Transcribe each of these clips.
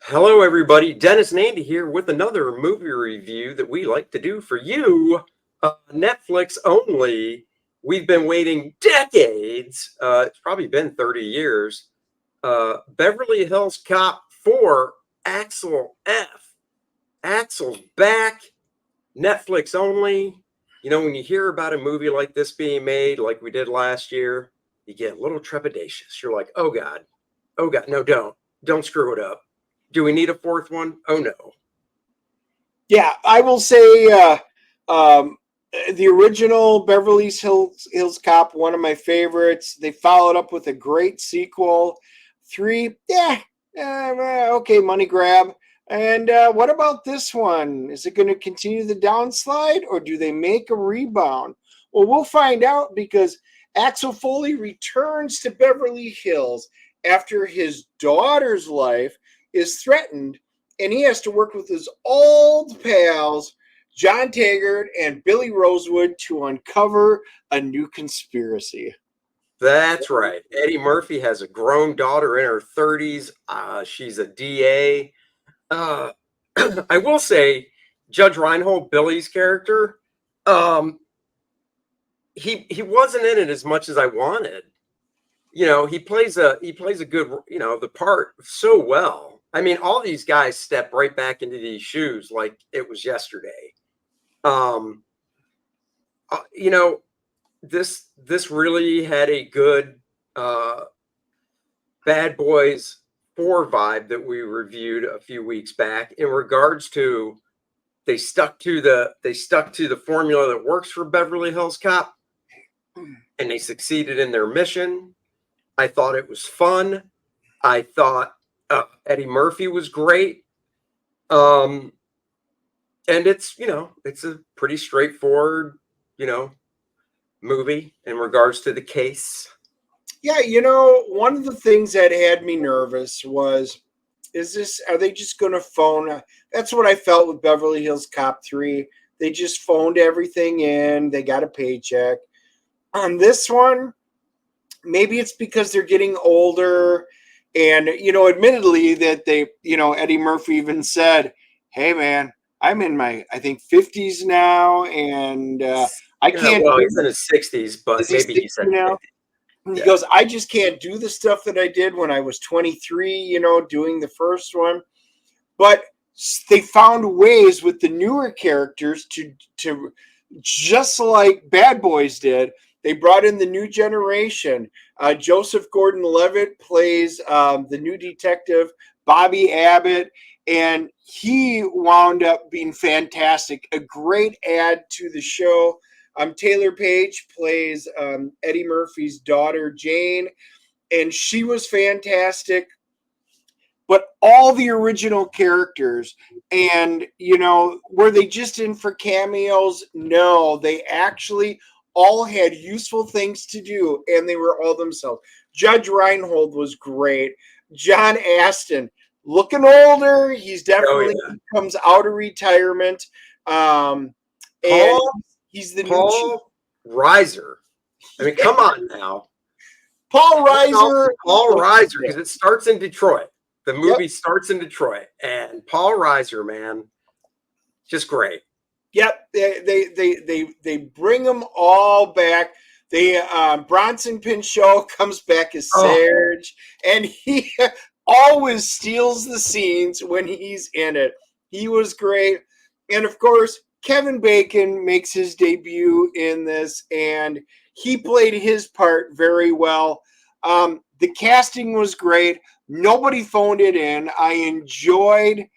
Hello, everybody. Dennis and Andy here with another movie review that we like to do for you. Netflix only. We've been waiting decades. It's probably been 30 years. Beverly Hills Cop 4, Axel F. Axel's back. Netflix only. You know, when you hear about a movie like this being made, like we did last year, you get a little trepidatious. You're like, oh God, no, don't screw it up. Do we need a fourth one? Oh no. Yeah, I will say um, the original Beverly Hills Cop, one of my favorites. They followed up with a great sequel. Three, okay, money grab. And what about this one? Is it going to continue the downslide or do they make a rebound? Well, we'll find out because Axel Foley returns to Beverly Hills after his daughter's life is threatened and he has to work with his old pals, John Taggart and Billy Rosewood, to uncover a new conspiracy. That's right. Eddie Murphy has a grown daughter in her 30s. She's a DA. Uh, I will say, Judge Reinhold, Billy's character, um, he wasn't in it as much as I wanted. You know, he plays a good, the part so well. I mean, all these guys step right back into these shoes like it was yesterday. Um, you know, this really had a good uh, Bad Boys 4 vibe that we reviewed a few weeks back in regards to they stuck to the formula that works for Beverly Hills Cop and they succeeded in their mission. I thought it was fun. I thought Eddie Murphy was great. Um, and it's a pretty straightforward, you know, movie in regards to the case. Yeah, one of the things that had me nervous was, are they just going to phone? That's what I felt with Beverly Hills Cop 3. They just phoned everything in, they got a paycheck. On this one, maybe it's because they're getting older and admittedly that Eddie Murphy even said, hey man, I'm in my I think 50s now and I Yeah, can't well, do. he's in his 60s, but Is he maybe he 60 said now? 50. And he Yeah. goes, I just can't do the stuff that I did when I was 23, doing the first one. But they found ways with the newer characters to just like Bad Boys did. They brought in the new generation. Joseph Gordon-Levitt plays the new detective, Bobby Abbott, and he wound up being fantastic. A great add to the show. Taylor Page plays Eddie Murphy's daughter, Jane, and she was fantastic. But all the original characters, and were they just in for cameos? No, they actually all had useful things to do and they were all themselves. Judge Reinhold was great. John Aston, looking older, he's Oh definitely yeah. comes out of retirement. um and Paul he's the new chief. Paul Reiser. I mean, come on now. Paul Reiser. Paul Reiser, because it starts in Detroit. The Yep. movie starts in Detroit, and Paul Reiser, man, just great. Yep, they bring them all back. They Bronson Pinchot comes back as Oh, Serge, and he always steals the scenes when he's in it. He was great, and of course Kevin Bacon makes his debut in this, and he played his part very well. The casting was great. Nobody phoned it in. I enjoyed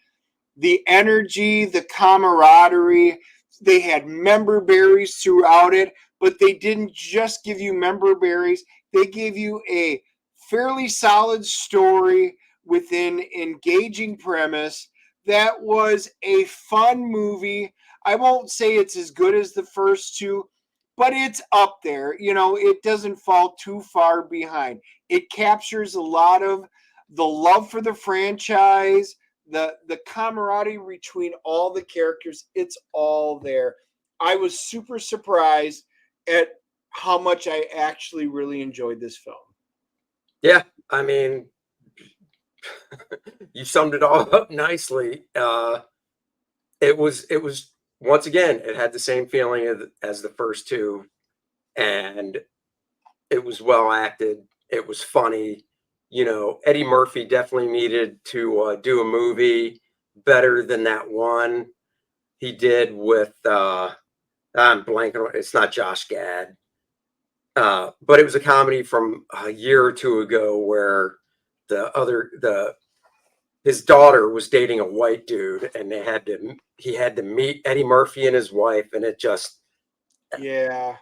the energy, the camaraderie. They had member berries throughout it, but they didn't just give you member berries. They gave you a fairly solid story with an engaging premise that was a fun movie. I won't say it's as good as the first two, but it's up there. It doesn't fall too far behind. It captures a lot of the love for the franchise, the camaraderie between all the characters. It's all there. I was super surprised at how much I actually really enjoyed this film. yeah. I mean, You summed it all up nicely. It was once again, it had the same feeling as the first two, and it was well acted. It was funny. You know, Eddie Murphy definitely needed to do a movie better than that one he did with I'm blanking on, it's not Josh Gad. But it was a comedy from a year or two ago where the his daughter was dating a white dude, and he had to meet Eddie Murphy and his wife, and it just Yeah.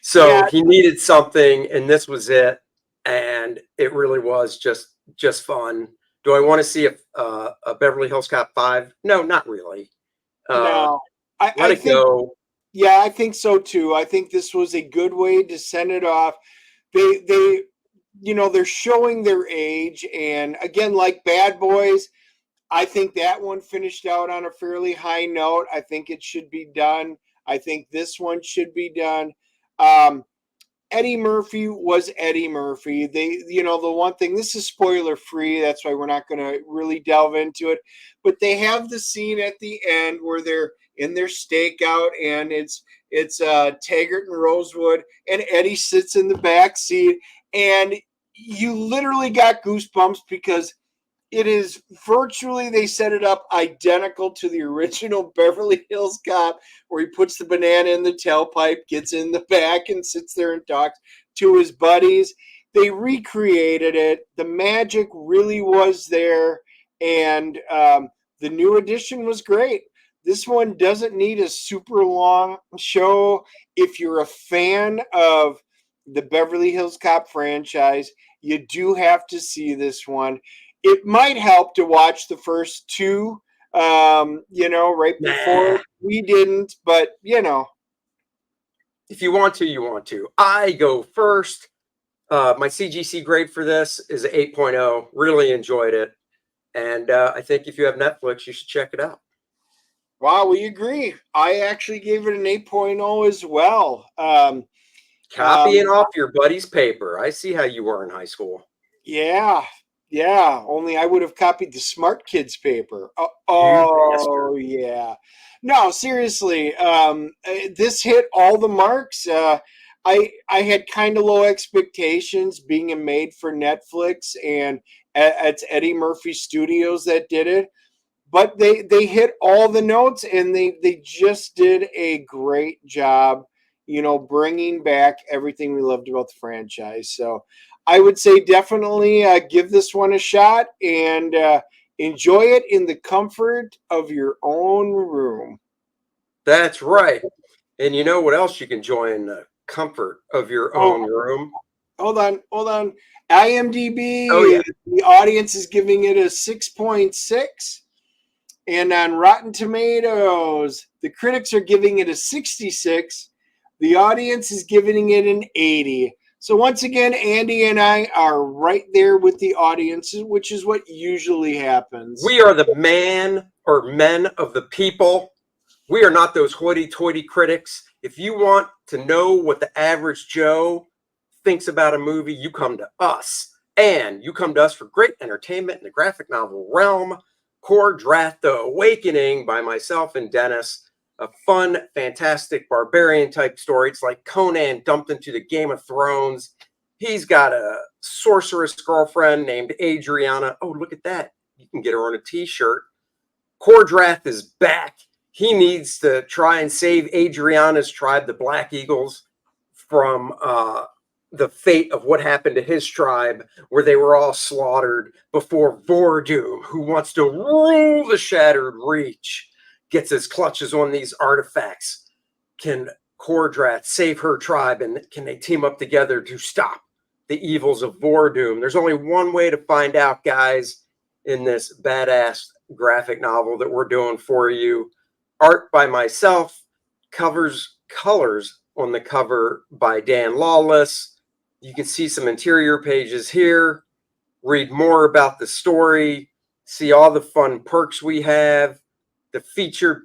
so Yeah. he needed something, and this was it, and it really was just fun. Do I want to see a Beverly Hills Cop 5? No, not really. Uh, No. Let I it think, go. yeah, I think so too. I think this was a good way to send it off. They they're showing their age, and again, like Bad Boys, I think that one finished out on a fairly high note. I think it should be done. I think this one should be done. Um, Eddie Murphy was Eddie Murphy. The one thing, this is spoiler free, that's why we're not going to really delve into it. But they have the scene at the end where they're in their stakeout, and it's Taggart and Rosewood, and Eddie sits in the back seat, and you literally got goosebumps because it is virtually, they set it up identical to the original Beverly Hills Cop, where he puts the banana in the tailpipe, gets in the back, and sits there and talks to his buddies. They recreated it. The magic really was there, and the new edition was great. This one doesn't need a super long show. If you're a fan of the Beverly Hills Cop franchise, you do have to see this one. It might help to watch the first two, right before. Nah. We didn't, but If you want to, you want to. I go first. My CGC grade for this is an 8.0. Really enjoyed it. And I think if you have Netflix, you should check it out. wow, we agree. I actually gave it an 8.0 as well. Copying off your buddy's paper. I see how you were in high school. Yeah, yeah. Only I would have copied the Smart Kids paper. You bastard. Oh yeah. No, seriously. This hit all the marks. I had kind of low expectations, being a made for Netflix, and it's Eddie Murphy Studios that did it. But they hit all the notes, and they just did a great job, bringing back everything we loved about the franchise. So I would say definitely give this one a shot, and enjoy it in the comfort of your own room. That's right. And you know what else you can enjoy in the comfort of your Oh, own room? hold on. IMDb, Oh, yeah. the audience is giving it a 6.6. And on Rotten Tomatoes, the critics are giving it a 66. The audience is giving it an 80. So once again, Andy and I are right there with the audiences, which is what usually happens. We are the man or men of the people. We are not those hoity-toity critics. If you want to know what the average Joe thinks about a movie, you come to us. And you come to us for great entertainment in the graphic novel realm. KOR-DRATH, The Awakening by myself and Dennis. A fun, fantastic, barbarian type story. It's like Conan dumped into the Game of Thrones. He's got a sorceress girlfriend named Adriana. Oh, look at that. You can get her on a t-shirt. KOR-DRATH is back. He needs to try and save Adriana's tribe, the Black Eagles, from the fate of what happened to his tribe, where they were all slaughtered before Vordoom, who wants to rule the Shattered Reach, gets his clutches on these artifacts. Can KOR-DRATH save her tribe, and can they team up together to stop the evils of Vordoom? There's only one way to find out, guys, in this badass graphic novel that we're doing for you. Art by myself, colors on the cover by Dan Lawless. You can see some interior pages here, read more about the story, see all the fun perks we have. The featured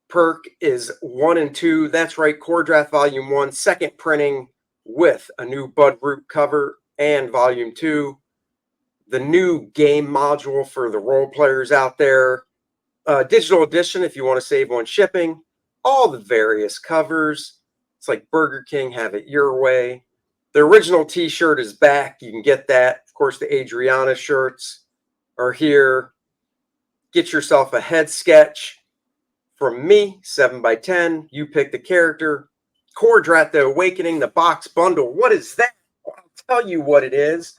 perk is 1 and 2. That's right, KOR-DRATH Volume 1, second printing with a new Bud Root cover, and Volume 2. the new game module for the role players out there, digital edition if you want to save on shipping, all the various covers. It's like Burger King, have it your way. The original t-shirt is back. You can get that. Of course, the Adriana shirts are here. Get yourself a head sketch from me, 7x10. You pick the character. KOR-DRATH, The Awakening, the box bundle. What is that? I'll tell you what it is.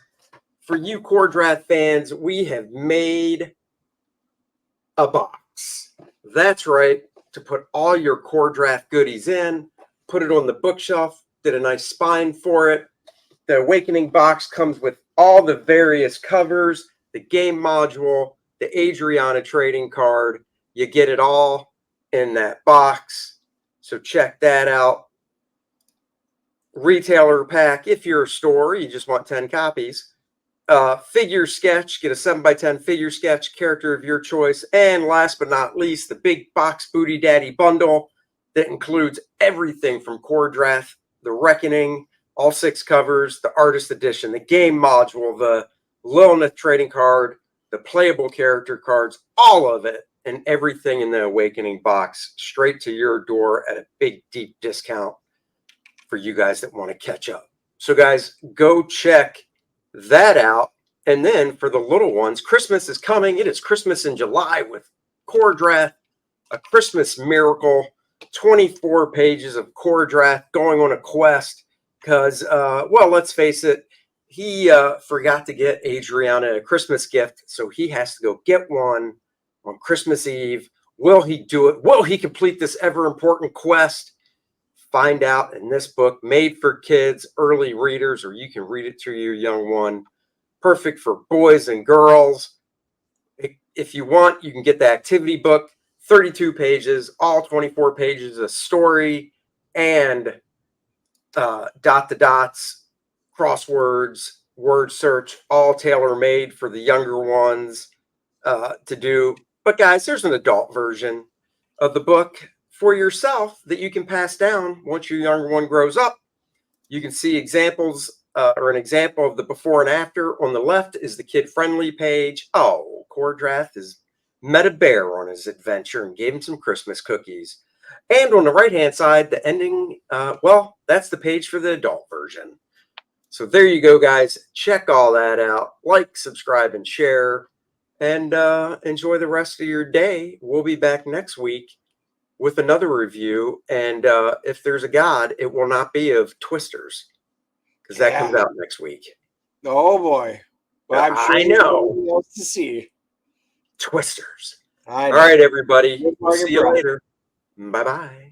For you KOR-DRATH fans, we have made a box. That's right, to put all your KOR-DRATH goodies in, put it on the bookshelf, did a nice spine for it. The Awakening box comes with all the various covers, the game module, the Adriana trading card. You get it all in that box. So check that out. Retailer pack, if you're a store, you just want 10 copies. Figure sketch, get a 7x10 figure sketch, character of your choice. And last but not least, the big box booty daddy bundle that includes everything from KOR-DRATH, The Reckoning, all 6 covers, the artist edition, the game module, the Lilith trading card, the playable character cards, all of it and everything in the Awakening box straight to your door at a big, deep discount for you guys that want to catch up. So guys, go check that out. And then for the little ones, Christmas is coming. It is Christmas in July with KOR-DRATH, A Christmas Miracle, 24 pages of KOR-DRATH going on a quest because, well, let's face it, he forgot to get Adriana a Christmas gift, so he has to go get one on Christmas Eve. Will he do it? Will he complete this ever-important quest? Find out in this book, made for kids, early readers, or you can read it to your young one. Perfect for boys and girls. If you want, you can get the activity book, 32 pages, all 24 pages of story and dot the dots, crosswords, word search, all tailor-made for the younger ones to do. But guys, there's an adult version of the book for yourself that you can pass down once your younger one grows up. You can see examples or an example of the before and after. On the left is the kid-friendly page. Oh, KOR-DRATH has met a bear on his adventure and gave him some Christmas cookies. And on the right-hand side, the ending, well, that's the page for the adult version. So there you go, guys. Check all that out. Like, subscribe, and share. And enjoy the rest of your day. We'll be back next week with another review. And if there's a God, it will not be of Twisters, because that comes out next week. Oh, boy. Well, I'm sure I know. there's else to see. Twisters. All right, everybody. We'll see you later. Bye-bye.